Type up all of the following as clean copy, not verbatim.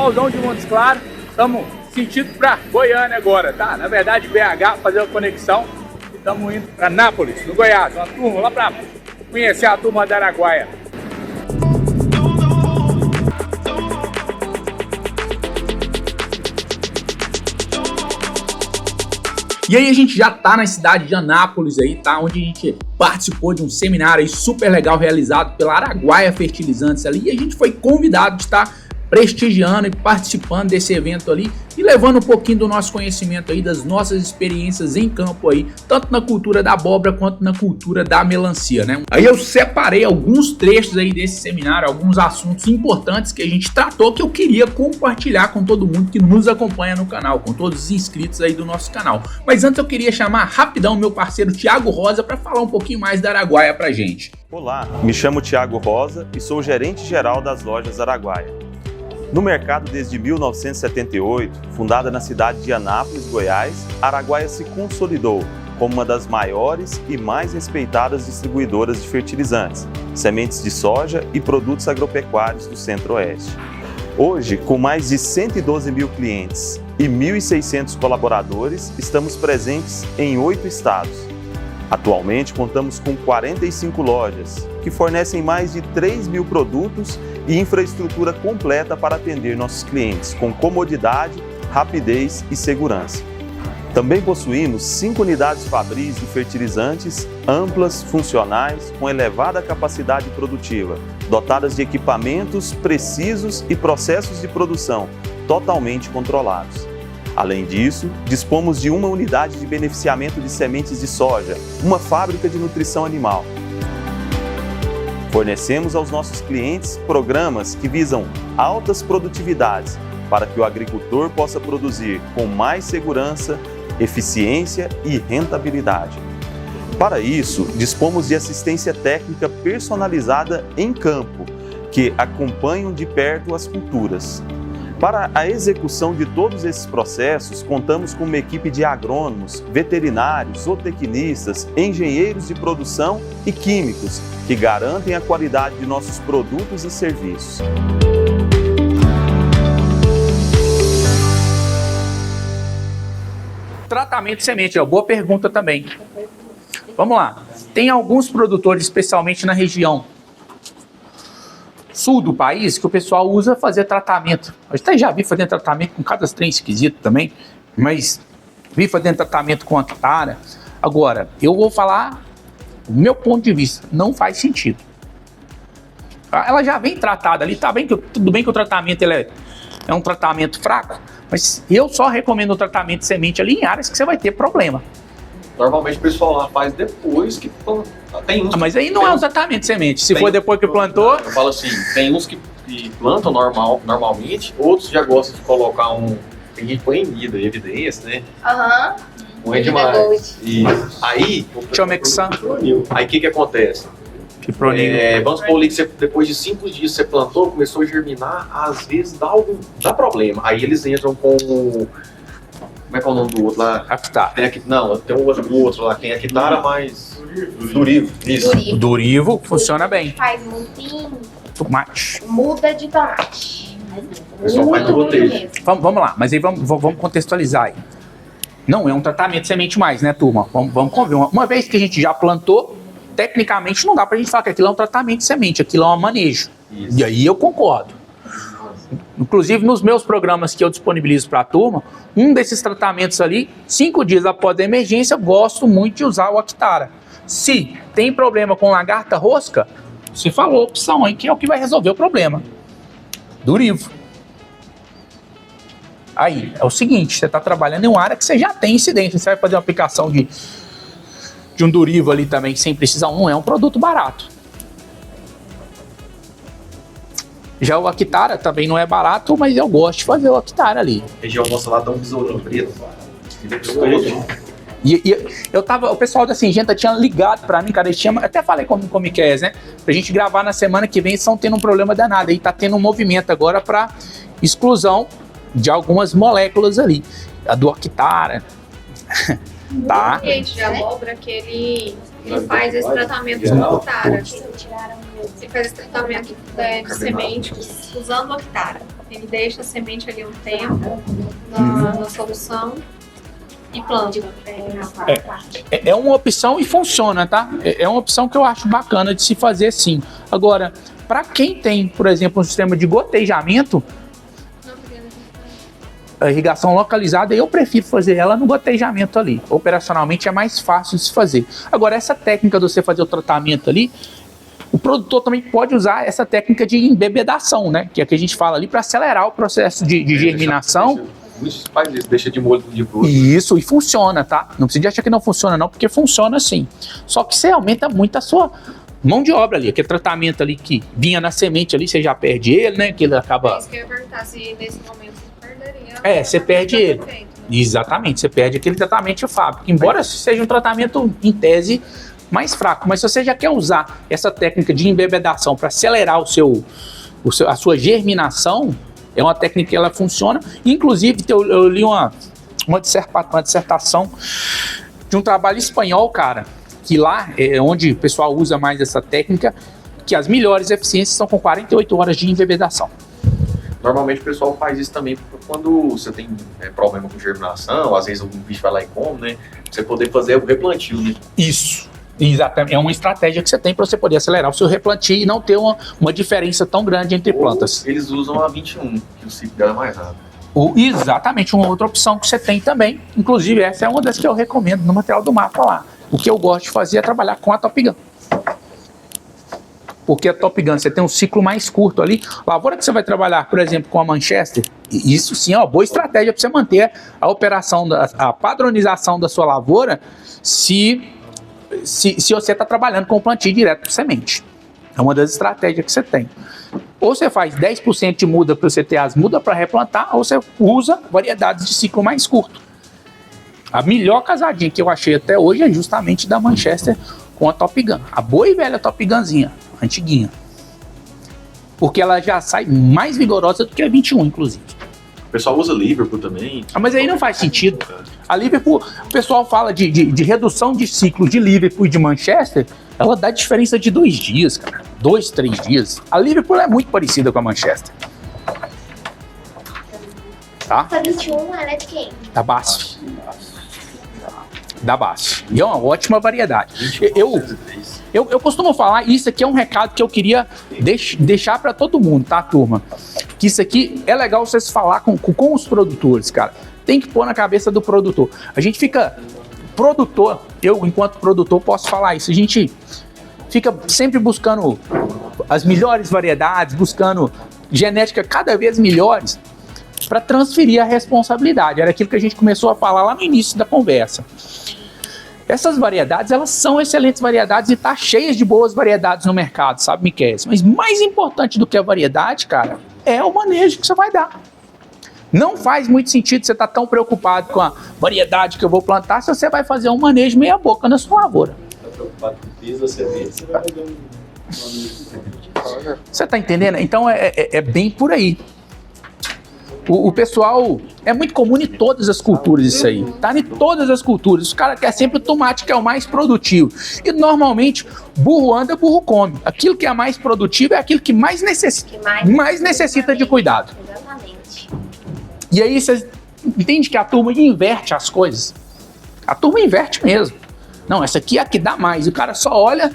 pessoalzão de Montes Claros. Estamos sentindo para Goiânia agora, tá? Na verdade, BH, fazer uma conexão. E estamos indo para Anápolis, no Goiás. Uma turma lá para conhecer a turma da Araguaia. E aí a gente já tá na cidade de Anápolis aí, tá? Onde a gente participou de um seminário aí super legal realizado pela Araguaia Fertilizantes ali. E a gente foi convidado de estar prestigiando e participando desse evento ali e levando um pouquinho do nosso conhecimento aí, das nossas experiências em campo aí, tanto na cultura da abóbora quanto na cultura da melancia, né? Aí eu separei alguns trechos aí desse seminário, alguns assuntos importantes que a gente tratou que eu queria compartilhar com todo mundo que nos acompanha no canal, com todos os inscritos aí do nosso canal. Mas antes eu queria chamar rapidão meu parceiro Thiago Rosa para falar um pouquinho mais da Araguaia pra gente. Olá, me chamo Thiago Rosa e sou gerente geral das lojas Araguaia. No mercado desde 1978, fundada na cidade de Anápolis, Goiás, a Araguaia se consolidou como uma das maiores e mais respeitadas distribuidoras de fertilizantes, sementes de soja e produtos agropecuários do Centro-Oeste. Hoje, com mais de 112 mil clientes e 1.600 colaboradores, estamos presentes em 8 estados. Atualmente, contamos com 45 lojas, que fornecem mais de 3 mil produtos e infraestrutura completa para atender nossos clientes, com comodidade, rapidez e segurança. Também possuímos 5 unidades fabris de fertilizantes, amplas, funcionais, com elevada capacidade produtiva, dotadas de equipamentos precisos e processos de produção totalmente controlados. Além disso, dispomos de uma unidade de beneficiamento de sementes de soja, uma fábrica de nutrição animal. Fornecemos aos nossos clientes programas que visam altas produtividades para que o agricultor possa produzir com mais segurança, eficiência e rentabilidade. Para isso, dispomos de assistência técnica personalizada em campo, que acompanham de perto as culturas. Para a execução de todos esses processos, contamos com uma equipe de agrônomos, veterinários, zootecnistas, engenheiros de produção e químicos que garantem a qualidade de nossos produtos e serviços. Tratamento de semente, boa pergunta também. Vamos lá. Tem alguns produtores, especialmente na região sul do país, que o pessoal usa fazer tratamento. Eu até já vi fazendo tratamento com cada trem esquisito também, mas vi fazendo tratamento com Actara. Agora, eu vou falar o meu ponto de vista, não faz sentido. Ela já vem tratada ali, tá bem que tudo bem que o tratamento ele é um tratamento fraco, mas eu só recomendo o tratamento de semente ali em áreas que você vai ter problema. Normalmente o pessoal lá faz depois que tem uns. Mas aí não é um tratamento de semente. Se for depois que plantou. Eu falo assim, tem uns que plantam normalmente, outros já gostam de colocar tem gente que põe em evidência, né? Aham. Põe demais. E aí. Chomexan. Aí o que acontece? Vamos supor ali que depois de 5 dias você plantou, começou a germinar, às vezes dá problema. Aí eles entram com. Como é que é o nome do outro lá? Actara. Não, tem o outro lá, tem Actara, mas... Durivo. Isso. O Durivo funciona bem. Faz muito tomate. Muda de tomate. O pessoal faz no roteiro. Vamos lá, mas aí vamos contextualizar aí. Não é um tratamento de semente mais, né, turma? Vamos convir. Uma vez que a gente já plantou, tecnicamente não dá pra gente falar que aquilo é um tratamento de semente, aquilo é um manejo. Isso. E aí eu concordo. Inclusive nos meus programas que eu disponibilizo para a turma, um desses tratamentos ali, 5 dias após a emergência, eu gosto muito de usar o Actara. Se tem problema com lagarta rosca, você falou a opção aí que é o que vai resolver o problema. Durivo. Aí, é o seguinte, você está trabalhando em uma área que você já tem incidência, você vai fazer uma aplicação de um Durivo ali também, sem precisar, não é um produto barato. Já o Actara também não é barato, mas eu gosto de fazer o Actara ali. A região nossa lá dá um besourinho preto. E eu tava, o pessoal da Singenta tinha ligado pra mim, cara, eles tinham, até falei com o Comiquez, né? Pra gente gravar na semana que vem, eles estão tendo um problema danado. Aí tá tendo um movimento agora pra exclusão de algumas moléculas ali. A do Actara. Tá? O de abóbora que ele faz esse tratamento com Actara. Ele faz esse tratamento de semente usando o Actara. Ele deixa a semente ali um tempo na solução e planta. É uma opção e funciona, tá? É uma opção que eu acho bacana de se fazer sim. Agora, para quem tem, por exemplo, um sistema de gotejamento, a irrigação localizada, eu prefiro fazer ela no gotejamento ali. Operacionalmente é mais fácil de se fazer. Agora, essa técnica de você fazer o tratamento ali, o produtor também pode usar essa técnica de embebedação, né? Que é a que a gente fala ali para acelerar o processo de germinação. Deixa de molho de fruta. Isso, e funciona, tá? Não precisa achar que não funciona não, porque funciona sim. Só que você aumenta muito a sua mão de obra ali. Aquele tratamento ali que vinha na semente ali, você já perde ele, né? Que ele acaba... É isso que eu ia perguntar, se nesse momento você perderia. Você perde ele. Perfeito, né? Exatamente, você perde aquele tratamento de fábrica. Embora seja um tratamento, em tese, mais fraco. Mas se você já quer usar essa técnica de embebedação para acelerar a sua germinação, é uma técnica que ela funciona. Inclusive, eu li uma dissertação de um trabalho espanhol, cara, que lá é onde o pessoal usa mais essa técnica, que as melhores eficiências são com 48 horas de embebedação. Normalmente o pessoal faz isso também quando você tem problema com germinação, às vezes algum bicho vai lá e come, né? Pra você poder fazer o replantio, né? Isso. Exatamente, é uma estratégia que você tem para você poder acelerar o seu replantio e não ter uma diferença tão grande entre plantas. Eles usam a 21, que o ciclo dela é mais rápido. Exatamente, uma outra opção que você tem também. Inclusive, essa é uma das que eu recomendo no material do mapa lá. O que eu gosto de fazer é trabalhar com a Top Gun. Porque a Top Gun, você tem um ciclo mais curto ali. Lavoura que você vai trabalhar, por exemplo, com a Manchester, isso sim é uma boa estratégia para você manter a operação, a padronização da sua lavoura, se você está trabalhando com plantio direto por semente. É uma das estratégias que você tem. Ou você faz 10% de muda para você ter as mudas para replantar, ou você usa variedades de ciclo mais curto. A melhor casadinha que eu achei até hoje é justamente da Manchester com a Top Gun. A boa e velha Top Gunzinha, antiguinha. Porque ela já sai mais vigorosa do que a 21, inclusive. O pessoal usa Liverpool também. Mas aí não faz sentido. A Liverpool, o pessoal fala de redução de ciclo de Liverpool e de Manchester, ela dá diferença de 2 dias, cara. 2, 3 dias. A Liverpool é muito parecida com a Manchester. Tá? A 21 ela é de quem? Da BASF. Da BASF. E é uma ótima variedade. Eu costumo falar, isso aqui é um recado que eu queria deixar para todo mundo, tá, turma? Que isso aqui é legal vocês falar com os produtores, cara. Tem que pôr na cabeça do produtor. A gente fica... Produtor, eu enquanto produtor posso falar isso. A gente fica sempre buscando as melhores variedades, buscando genética cada vez melhores para transferir a responsabilidade. Era aquilo que a gente começou a falar lá no início da conversa. Essas variedades, elas são excelentes variedades e tá cheias de boas variedades no mercado, sabe, Miquel? Mas mais importante do que a variedade, cara, é o manejo que você vai dar. Não faz muito sentido você estar tão preocupado com a variedade que eu vou plantar se você vai fazer um manejo meia boca na sua lavoura. Está preocupado com o piso da semente, você vai fazer Você está entendendo? Então é bem por aí. O pessoal, é muito comum em todas as culturas isso aí, tá? Em todas as culturas. Os caras querem sempre o tomate que é o mais produtivo. E normalmente, burro anda, burro come. Aquilo que é mais produtivo é aquilo que mais necessita de cuidado. Exatamente. E aí você entende que a turma inverte as coisas. A turma inverte mesmo. Não, essa aqui é a que dá mais. O cara só olha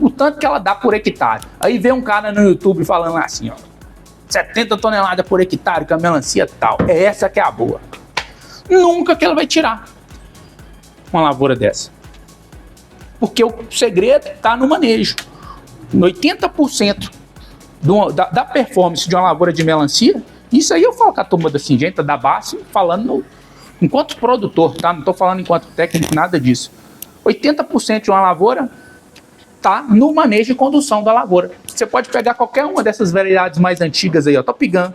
o tanto que ela dá por hectare. Aí vê um cara no YouTube falando assim, ó, 70 toneladas por hectare com a melancia tal. É essa que é a boa. Nunca que ela vai tirar uma lavoura dessa. Porque o segredo está no manejo. 80% da performance de uma lavoura de melancia, isso aí eu falo com a turma da Syngenta, da BASF, falando enquanto produtor, tá? Não estou falando enquanto técnico, nada disso. 80% de uma lavoura tá no manejo e condução da lavoura. Você pode pegar qualquer uma dessas variedades mais antigas aí, ó, Top Gun,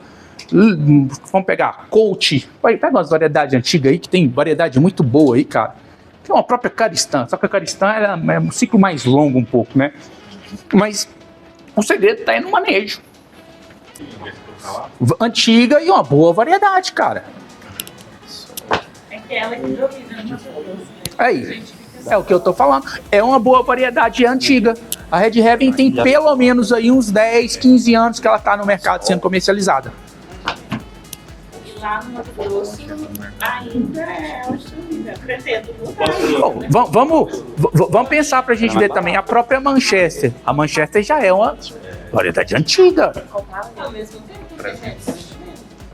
vamos pegar Colt, pega umas variedades antigas aí, que tem variedade muito boa aí, cara. Tem uma própria Caristan, só que a Caristan é um ciclo mais longo um pouco, né? Mas o segredo tá aí no manejo. Antiga e uma boa variedade, cara. Aquela que domina. Aí, é o que eu tô falando. É uma boa variedade antiga. A Red Heaven tem pelo menos aí uns 10, 15 anos que ela tá no mercado sendo comercializada. lá no Mato Grosso ainda é pretendo Vamos pensar pra gente ver também a própria Manchester. A Manchester já é uma variedade antiga. ao mesmo tempo.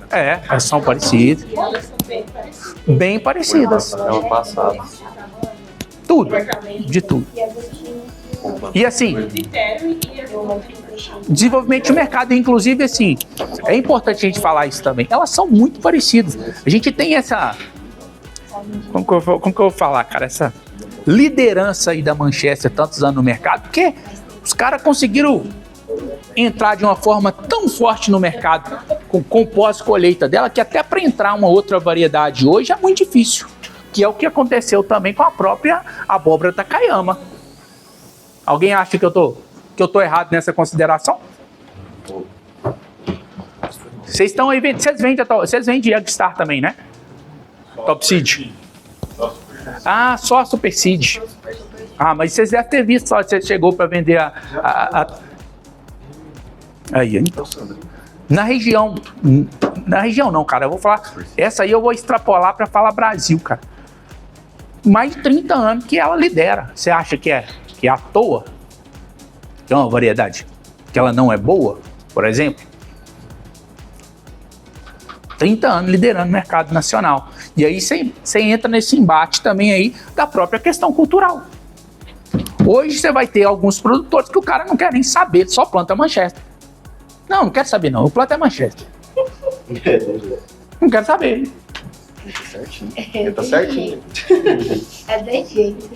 Elas são parecidas. Elas são bem parecidas. Bem parecidas. É o passado. Tudo. De tudo. E assim, Critério e desenvolvimento de mercado, inclusive assim, é importante a gente falar isso também. Elas são muito parecidas. A gente tem essa... Como que eu vou falar, cara? Essa liderança aí da Manchester tantos anos no mercado, porque os caras conseguiram entrar de uma forma tão forte no mercado com pós-colheita dela, que até para entrar uma outra variedade hoje é muito difícil, que é o que aconteceu também com a própria abóbora Takayama. Alguém acha que eu tô errado nessa consideração? Vocês estão aí, vocês vendem Youngstar também, né? Top Seed. Ah, só a Super Seed. Ah, mas vocês devem ter visto, só você chegou para vender Aí, então. Na região não, cara, eu vou falar, essa aí eu vou extrapolar para falar Brasil, cara. Mais de 30 anos que ela lidera. Você acha que é à toa? Que é uma variedade que ela não é boa, por exemplo? 30 anos liderando o mercado nacional. E aí você entra nesse embate também aí da própria questão cultural. Hoje você vai ter alguns produtores que o cara não quer nem saber, só planta Manchester. Não quero saber não, eu planto é Manchester. Não quero saber. Tá certinho. É desse jeito.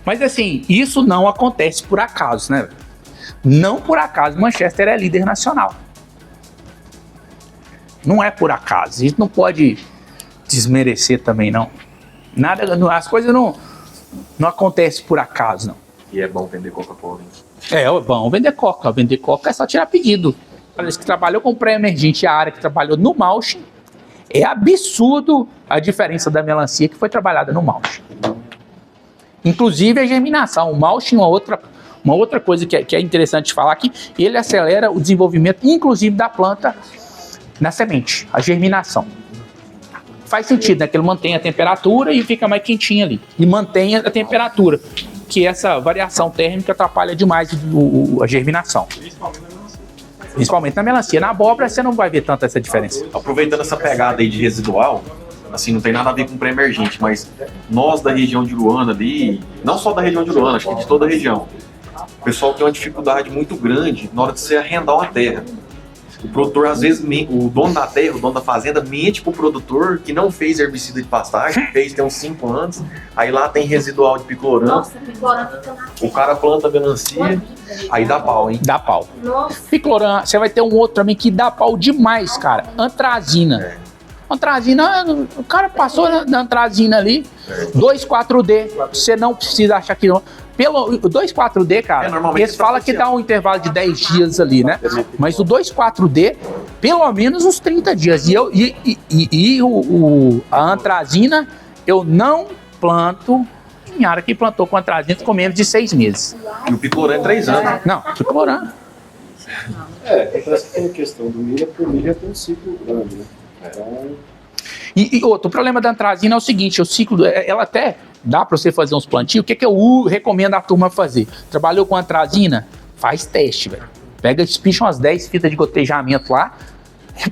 Mas assim, isso não acontece por acaso, né? Não por acaso Manchester é líder nacional. Não é por acaso. A gente não pode desmerecer também, não. Nada, as coisas não acontecem por acaso, não. E é bom vender Coca-Cola. É bom vender Coca. Vender Coca é só tirar pedido. Parece que trabalhou com pré-emergente, a área que trabalhou no Mauch, é absurdo a diferença da melancia que foi trabalhada no Mauch. Inclusive a germinação. O Mauch, uma outra coisa que é interessante falar aqui, ele acelera o desenvolvimento, inclusive da planta na semente, a germinação. Faz sentido, né? Que ele mantém a temperatura e fica mais quentinho ali. E mantém a temperatura, que essa variação térmica atrapalha demais a germinação. Principalmente na melancia. Na abóbora você não vai ver tanta essa diferença. Aproveitando essa pegada aí de residual, assim, não tem nada a ver com pré-emergente, mas nós da região de Uruana ali, não só da região de Uruana, acho que de toda a região, o pessoal tem uma dificuldade muito grande na hora de você arrendar uma terra. O produtor, às vezes, o dono da terra, o dono da fazenda, mente pro produtor que não fez herbicida de pastagem, fez tem uns 5 anos, aí lá tem residual de picloram. Nossa, picloram fica na O cara planta melancia, aí dá pau, hein? Dá pau. Nossa. Picloram, você vai ter um outro também que dá pau demais, cara. Antrazina. Antrazina, o cara passou na antrazina ali, 2,4-D, você não precisa achar que não. Pelo 2,4-D, cara, eles falam que dá um intervalo de 10 dias ali, né? Mas o 2,4-D, pelo menos uns 30 dias. A antrazina, eu não planto em área que plantou com antrazina com menos de 6 meses. E o picloram é 3 anos. Não, picloram. Parece que tem a questão do milho, porque o milho tem um ciclo grande, né? Então... E outro, o problema da antrazina é o seguinte, o ciclo, ela até dá para você fazer uns plantios, o que eu recomendo a turma fazer? Trabalhou com antrazina? Faz teste, velho. Pega, espicha umas 10 fitas de gotejamento lá,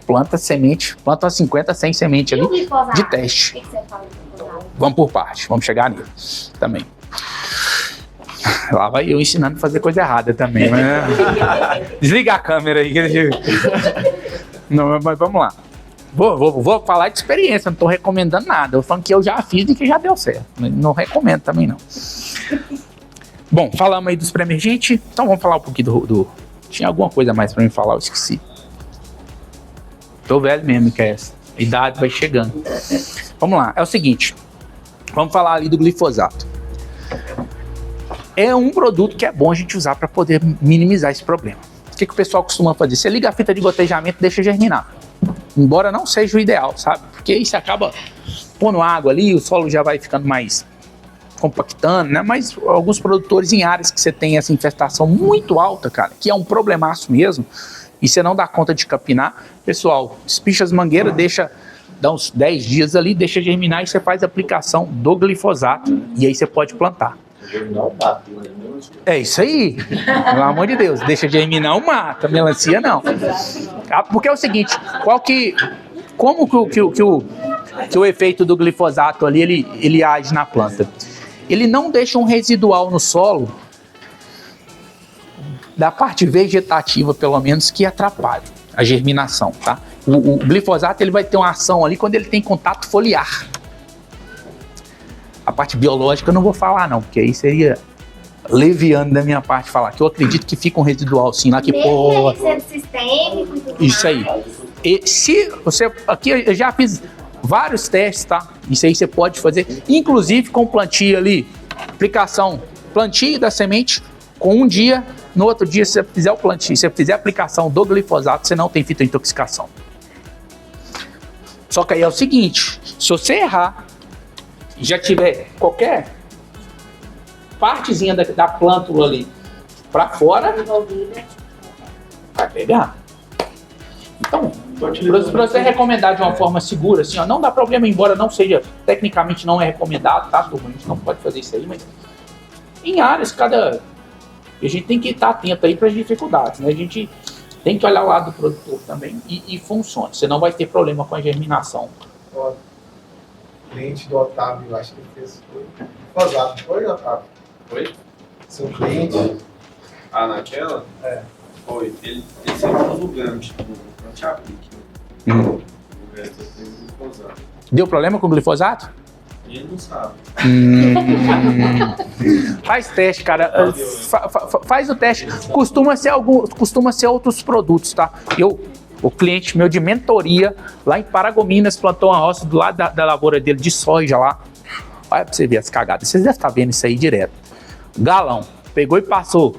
planta semente, planta umas 50, 100 sementes ali, de teste. O que você fala do glifosato? Vamos por parte, vamos chegar nele também. Lá vai eu ensinando a fazer coisa errada também. Mas... Desliga a câmera aí. Não, mas vamos lá. Vou falar de experiência, não estou recomendando nada. Eu falando que eu já fiz e que já deu certo. Não recomendo também, não. Bom, falamos aí dos pré-emergentes. Então vamos falar um pouquinho do... Tinha alguma coisa mais para me falar, eu esqueci. Tô velho mesmo, que é essa. A idade vai chegando. Vamos lá, é o seguinte. Vamos falar ali do glifosato. É um produto que é bom a gente usar para poder minimizar esse problema. O que o pessoal costuma fazer? Você liga a fita de gotejamento e deixa germinar. Embora não seja o ideal, sabe? Porque aí você acaba pondo água ali, o solo já vai ficando mais compactando, né? Mas alguns produtores em áreas que você tem essa infestação muito alta, cara, que é um problemaço mesmo, e você não dá conta de capinar, pessoal, espicha as mangueiras, dá uns 10 dias ali, deixa germinar e você faz a aplicação do glifosato e aí você pode plantar. Germinar o mato, né? É isso aí, pelo amor de Deus, deixa germinar o mato, a melancia não. Porque é o seguinte, como que o efeito do glifosato ali, ele age na planta? Ele não deixa um residual no solo, da parte vegetativa pelo menos, que atrapalhe a germinação, tá? O glifosato ele vai ter uma ação ali quando ele tem contato foliar. A parte biológica eu não vou falar não, porque aí seria leviano da minha parte falar, que eu acredito que fica um residual assim lá que pô... Isso aí. E se você... Aqui eu já fiz vários testes, tá? Isso aí você pode fazer, inclusive com plantio ali, aplicação, plantio da semente, com um dia, no outro dia se você fizer o plantio, se você fizer a aplicação do glifosato, você não tem fitointoxicação. Só que aí é o seguinte, se você errar, já tiver qualquer partezinha da plântula ali para fora, vai pegar. Então, para você recomendar de uma forma segura, assim, ó, não dá problema, embora não seja, tecnicamente não é recomendado, tá, turma? A gente não pode fazer isso aí, mas em áreas, a gente tem que estar atento aí para as dificuldades, né? A gente tem que olhar o lado do produtor também e funciona, você não vai ter problema com a germinação. O cliente do Otávio, eu acho que ele fez glifosato, foi, Otávio? Foi? Seu cliente? Ah, naquela? É. Foi. Ele sentou no gancho, no anti-aplique. O resto fez glifosato. Deu problema com o glifosato? Ele não sabe. Faz teste, cara. Faz o teste. Costuma ser outros produtos, tá? O cliente meu de mentoria, lá em Paragominas, plantou uma roça do lado da lavoura dele de soja lá. Olha pra você ver as cagadas. Vocês devem estar vendo isso aí direto. Galão. Pegou e passou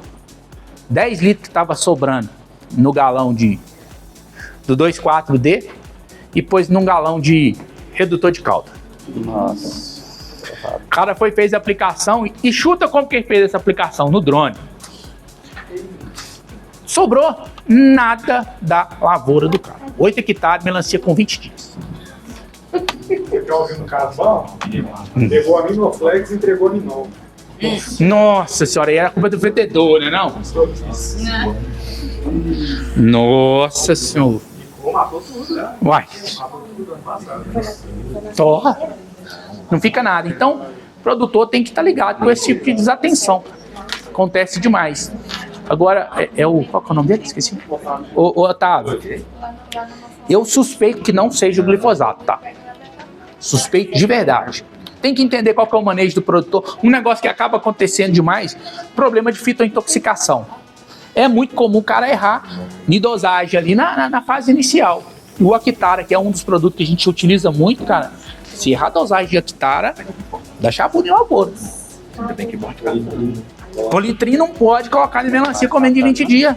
10 litros que estava sobrando no galão do 2,4-D e pôs num galão de redutor de calda. Nossa. O cara fez a aplicação e chuta como que ele fez essa aplicação no drone. Sobrou nada da lavoura do cara. 8 hectares, melancia com 20 dias. Você quer ouvir no carvão? Pegou a Minoflex e entregou a Minon. Nossa senhora, aí era culpa do vendedor, né não? Nossa senhora. Matou tudo, né? Uai. Torra. Não fica nada. Então, o produtor tem que estar ligado com esse tipo de desatenção. Acontece demais. Agora, qual que é o nome dele? Esqueci. O Otávio. Eu suspeito que não seja o glifosato, tá? Suspeito de verdade. Tem que entender qual que é o manejo do produtor. Um negócio que acaba acontecendo demais, problema de fitointoxicação. É muito comum o cara errar em dosagem ali na fase inicial. O Actara, que é um dos produtos que a gente utiliza muito, cara, se errar a dosagem de Actara, dá chabu de lavoura. Politrin não pode colocar em melancia com menos de 20 dias.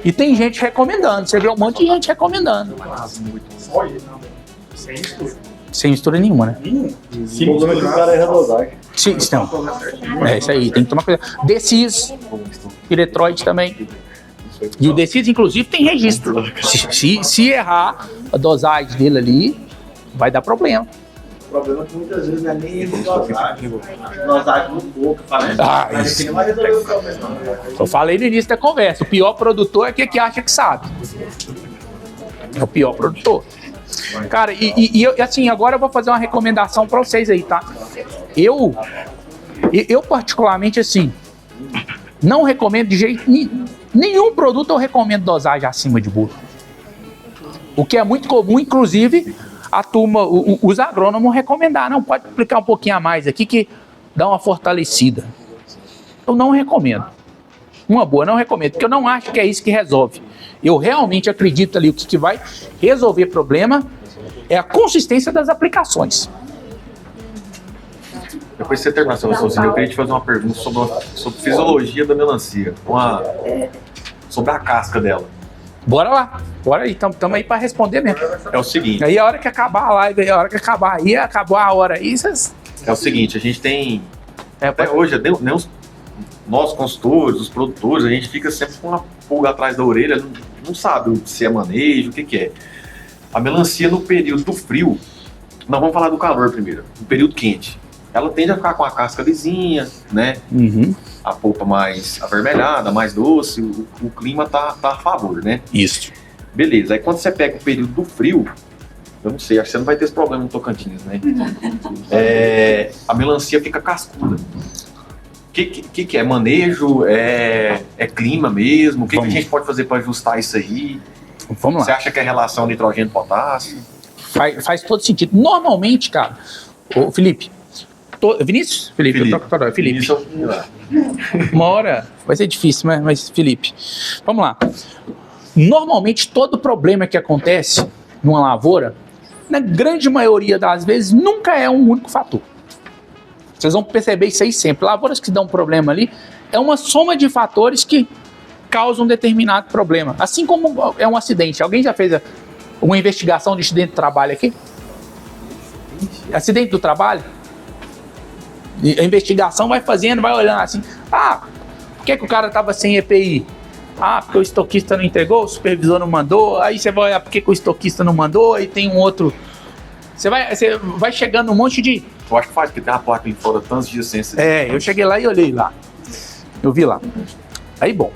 E tem gente recomendando. Você vê um monte de gente recomendando. Sem mistura nenhuma, né? Sim, o problema é que o cara erra a dosagem. Sim, não. É isso aí, tem que tomar cuidado. Decis, Piretroid também. E o Decis, inclusive, tem registro. Se errar a dosagem dele ali, vai dar problema. O problema é que muitas vezes não é nem erro de dosagem. Dosagem muito pouca, mas ele não vai resolver o problema. Eu falei no início da conversa, o pior produtor é aquele que acha que sabe. É o pior produtor. Cara, eu, assim, agora eu vou fazer uma recomendação pra vocês aí, tá? Eu particularmente, assim, não recomendo de jeito nenhum produto, eu recomendo dosagem acima de burro. O que é muito comum, inclusive, a turma, os agrônomos recomendaram, não, pode aplicar um pouquinho a mais aqui que dá uma fortalecida. Eu não recomendo. Uma boa, não recomendo, porque eu não acho que é isso que resolve. Eu realmente acredito ali, o que vai resolver problema é a consistência das aplicações. Depois de você terminar seu raciocínio, eu queria te fazer uma pergunta sobre fisiologia da melancia, sobre a casca dela. Bora lá, bora aí, estamos aí para responder mesmo. É o seguinte. Aí a hora que acabar a live, a hora que acabar aí, acabou a hora aí, vocês... É o seguinte, a gente tem, até hoje, nós consultores, os produtores, a gente fica sempre com pulga atrás da orelha, não sabe se é manejo, o que é. A melancia no período do frio, nós vamos falar do calor primeiro, no período quente, ela tende a ficar com a casca lisinha, né? A polpa mais avermelhada, mais doce, o clima tá a favor, né? Isso. Beleza, aí quando você pega o período do frio, eu não sei, acho que você não vai ter esse problema no Tocantins, né? A melancia fica cascuda. O que é? Manejo? É clima mesmo? O que a gente pode fazer para ajustar isso aí? Vamos lá. Você acha que é relação nitrogênio-potássio? Faz todo sentido. Normalmente, cara, ô Felipe, Vinícius? Felipe. Vinícius, uma hora vai ser difícil, mas Felipe, vamos lá. Normalmente todo problema que acontece numa lavoura, na grande maioria das vezes, nunca é um único fator. Vocês vão perceber isso aí sempre. Lavouras que dão problema ali, é uma soma de fatores que causam um determinado problema. Assim como é um acidente. Alguém já fez uma investigação de acidente do trabalho aqui? Acidente do trabalho? A investigação vai fazendo, vai olhando assim. Por que o cara estava sem EPI? Porque o estoquista não entregou, o supervisor não mandou. Aí você vai olhar por que o estoquista não mandou. Aí tem um outro. Você vai chegando um monte de. Eu acho que faz, porque tem uma placa ali fora tantos dias sem esse. Eu cheguei lá e olhei lá. Eu vi lá. Aí, bom.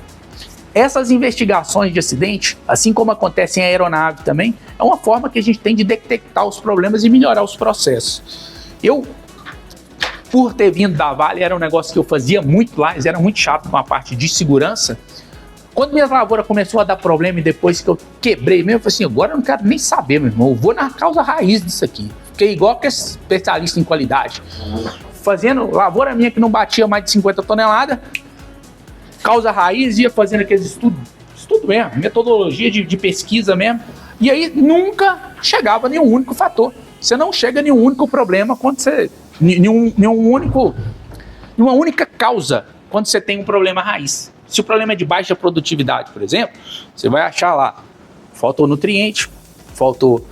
Essas investigações de acidente, assim como acontece em aeronave também, é uma forma que a gente tem de detectar os problemas e melhorar os processos. Por ter vindo da Vale, era um negócio que eu fazia muito lá, eles eram muito chato com a parte de segurança. Quando minha lavoura começou a dar problema e depois que eu quebrei mesmo, eu falei assim, agora eu não quero nem saber, meu irmão, eu vou na causa raiz disso aqui. Fiquei igual que especialista em qualidade. Fazendo lavoura minha que não batia mais de 50 toneladas, causa raiz, ia fazendo aqueles estudo mesmo, metodologia de pesquisa mesmo, e aí nunca chegava a nenhum único fator. Você não chega a nenhum único problema quando você... Nenhuma única causa quando você tem um problema raiz. Se o problema é de baixa produtividade, por exemplo, você vai achar lá, faltou nutriente, faltou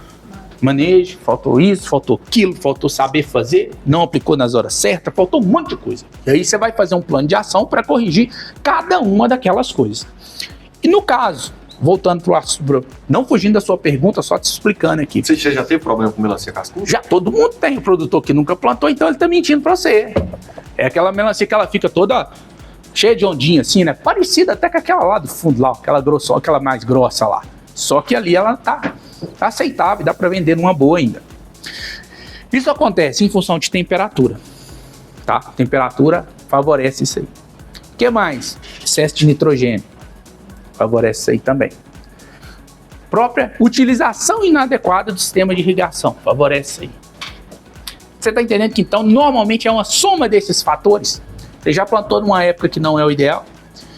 manejo, faltou isso, faltou aquilo, faltou saber fazer, não aplicou nas horas certas, faltou um monte de coisa. E aí você vai fazer um plano de ação para corrigir cada uma daquelas coisas. E no caso, voltando para o assunto, não fugindo da sua pergunta, só te explicando aqui. Você já teve problema com melancia cascuda? Já, todo mundo tem. O produtor que nunca plantou, então ele tá mentindo para você. É aquela melancia que ela fica toda cheia de ondinha assim, né? Parecida até com aquela lá do fundo lá, aquela mais grossa lá. Só que ali ela tá aceitável, dá para vender numa boa ainda. Isso acontece em função de temperatura, tá? Temperatura favorece isso aí. O que mais? Excesso de nitrogênio favorece isso aí também. Própria utilização inadequada do sistema de irrigação favorece isso aí. Você tá entendendo que então normalmente é uma soma desses fatores? Você já plantou numa época que não é o ideal?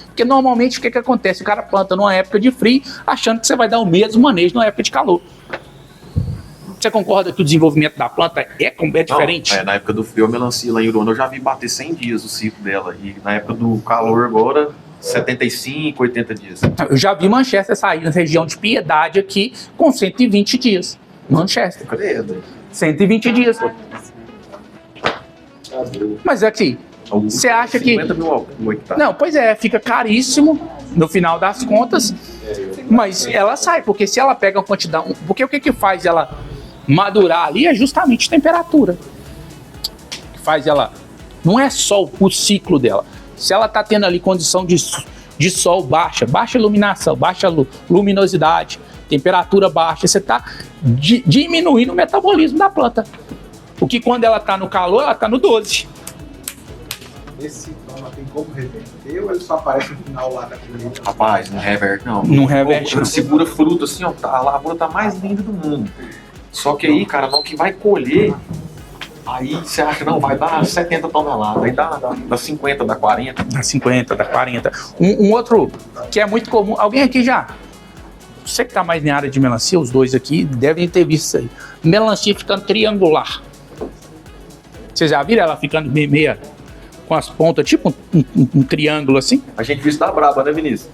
Porque normalmente o que acontece? O cara planta numa época de frio, achando que você vai dar o mesmo manejo numa época de calor. Você concorda que o desenvolvimento da planta é diferente? Não, na época do frio, a melancia lá em Uruana, eu já vi bater 100 dias o ciclo dela. E na época do calor agora, 75, 80 dias. Eu já vi Manchester sair na região de Piedade aqui com 120 dias. Manchester. Credo. 120 dias. Mas aqui, você acha que... 50 mil hectares. Não, pois é, fica caríssimo no final das contas, mas ela sai, porque se ela pega uma quantidade... Porque o que faz ela madurar ali é justamente a temperatura. O que faz ela... Não é só o ciclo dela. Se ela está tendo ali condição de sol baixa iluminação, baixa luminosidade, temperatura baixa, você está diminuindo o metabolismo da planta. O que quando ela está no calor, ela está no 12. Esse sintoma tem como reverter ou ele só aparece no final lá da colheita? Rapaz, não reverte não. Não reverte não. Segura fruta assim, ó, a lavoura tá mais linda do mundo. Só que aí, cara, não que vai colher, aí você acha, não, vai dar 70 toneladas, aí dá 50, dá 40. Dá 50, dá 40. Um outro que é muito comum, alguém aqui já... Você que tá mais na área de melancia, os dois aqui devem ter visto isso aí. Melancia ficando triangular. Vocês já viram ela ficando meia com as pontas, tipo um triângulo assim? A gente viu isso da braba, né, Vinícius?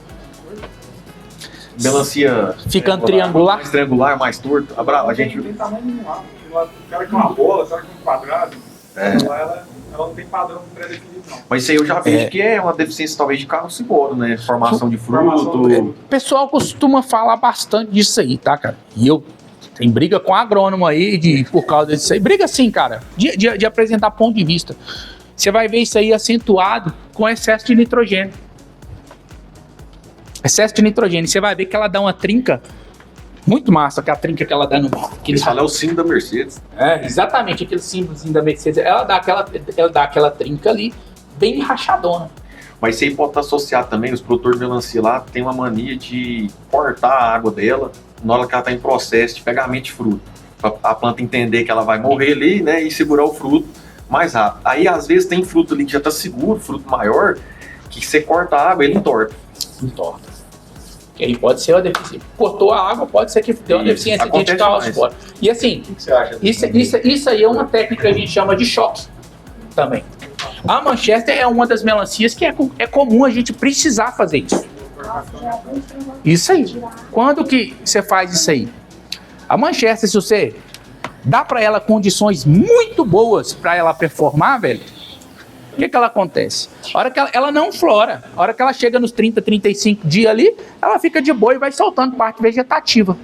Melancia ficando triangular. Mais triangular, mais torto. A braba, a gente viu. Tem tamanho nenhum lá. O cara com uma bola, será que um quadrado? É. Lá ela ela não tem padrão pré-definido, não. Mas isso aí eu já vejo que é uma deficiência talvez de carnocimoro, né? Formação de fruto. O pessoal costuma falar bastante disso aí, tá, cara? E eu tem briga com agrônomo aí por causa disso aí. Briga sim, cara, de apresentar ponto de vista. Você vai ver isso aí acentuado com excesso de nitrogênio. Excesso de nitrogênio. Você vai ver que ela dá uma trinca muito massa, que a trinca que ela dá no... Eles falam é o símbolo da Mercedes. É, exatamente, aquele símbolozinho da Mercedes. Ela dá aquela trinca ali, bem rachadona. Mas isso aí pode estar associado também, os produtores de melancia lá tem uma mania de cortar a água dela na hora que ela está em processo de pegamento de fruto. Para a planta entender que ela vai morrer ali, né, e segurar o fruto mais rápido. Aí, às vezes, tem fruto ali que já está seguro, fruto maior, que você corta a água, ele entorta. Entorta. Que aí pode ser uma deficiência. Cortou a água, pode ser que dê uma deficiência de cálcio fora. E assim, O que você acha? isso aí é uma técnica que a gente chama de choque também. A Manchester é uma das melancias que é comum a gente precisar fazer isso. Isso aí. Quando que você faz isso aí? A Manchester, se você dá para ela condições muito boas para ela performar, velho, o que ela acontece? A hora que ela não flora, a hora que ela chega nos 30, 35 dias ali, ela fica de boa e vai soltando parte vegetativa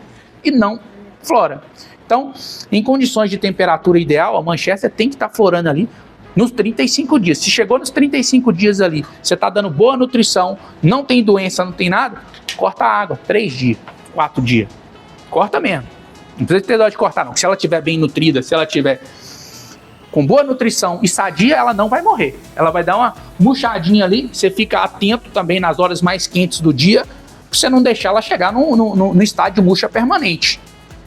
e não flora. Então, em condições de temperatura ideal, a Manchester tem que estar florando ali nos 35 dias. Se chegou nos 35 dias ali, você está dando boa nutrição, não tem doença, não tem nada, corta a água, 3 dias, 4 dias. Corta mesmo. Não precisa ter dó de cortar, não. Se ela estiver bem nutrida, se ela estiver com boa nutrição e sadia, ela não vai morrer. Ela vai dar uma murchadinha ali, você fica atento também nas horas mais quentes do dia, pra você não deixar ela chegar no estádio de murcha permanente.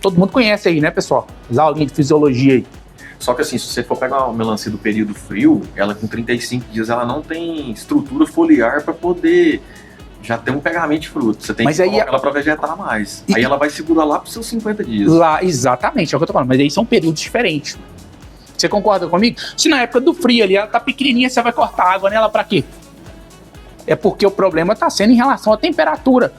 Todo mundo conhece aí, né, pessoal? As aulinhas de fisiologia aí. Só que assim, se você for pegar uma melancia do período frio, ela com 35 dias, ela não tem estrutura foliar para poder já ter um pegamento de fruto. Você tem que colocar ela para vegetar mais. Aí ela vai segurar lá para os seus 50 dias. Lá, exatamente, é o que eu tô falando. Mas aí são períodos diferentes. Você concorda comigo? Se na época do frio ali ela tá pequenininha, você vai cortar água nela para quê? É porque o problema tá sendo em relação à temperatura.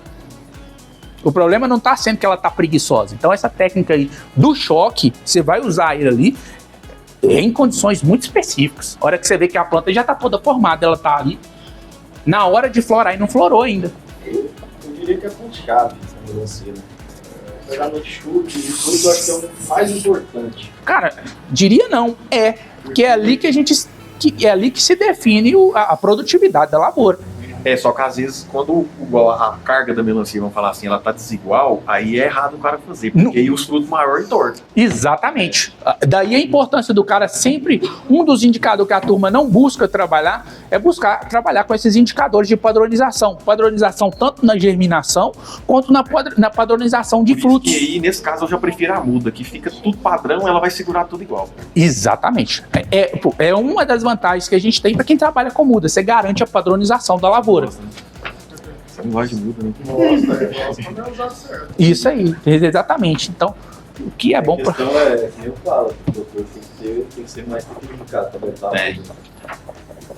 O problema não tá sendo que ela tá preguiçosa. Então essa técnica aí do choque, você vai usar ele ali em condições muito específicas. A hora que você vê que a planta já tá toda formada, ela tá ali na hora de florar e não florou ainda. Eu diria que é ponto-chave essa melancia, né? Pegar no chute e tudo, eu acho que é o mais importante. Cara, diria não. Porque é ali que é ali que se define a produtividade da lavoura. Só que às vezes, quando a carga da melancia, vamos falar assim, ela tá desigual, aí é errado o cara fazer, porque aí os frutos maiores entortam. Exatamente. Daí a importância do cara sempre, um dos indicadores que a turma não busca trabalhar, é buscar trabalhar com esses indicadores de padronização. Padronização tanto na germinação, quanto na padronização de frutos. E aí, nesse caso, eu já prefiro a muda, que fica tudo padrão, ela vai segurar tudo igual. Exatamente. É uma das vantagens que a gente tem para quem trabalha com muda. Você garante a padronização da lavoura. Você não gosta de muda, né? Nossa, isso aí, exatamente. Então, o que é bom para... A questão é, como eu falo, o doutor tem que ser mais tecnificado também, tá?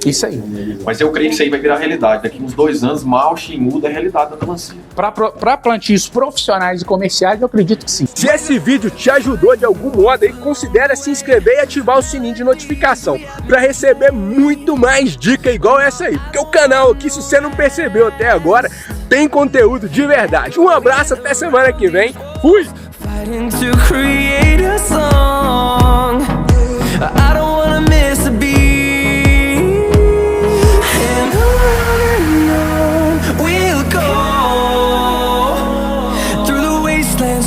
Isso aí. Mas eu creio que isso aí vai virar realidade. Daqui uns 2 anos, malte e muda a realidade da melancia. Para plantios profissionais e comerciais, eu acredito que sim. Se esse vídeo te ajudou de algum modo, aí considere se inscrever e ativar o sininho de notificação para receber muito mais dica igual essa aí. Porque o canal aqui, se você não percebeu até agora, tem conteúdo de verdade. Um abraço, até semana que vem. Fui!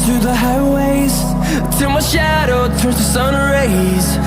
Through the highways till my shadow turns to sun rays.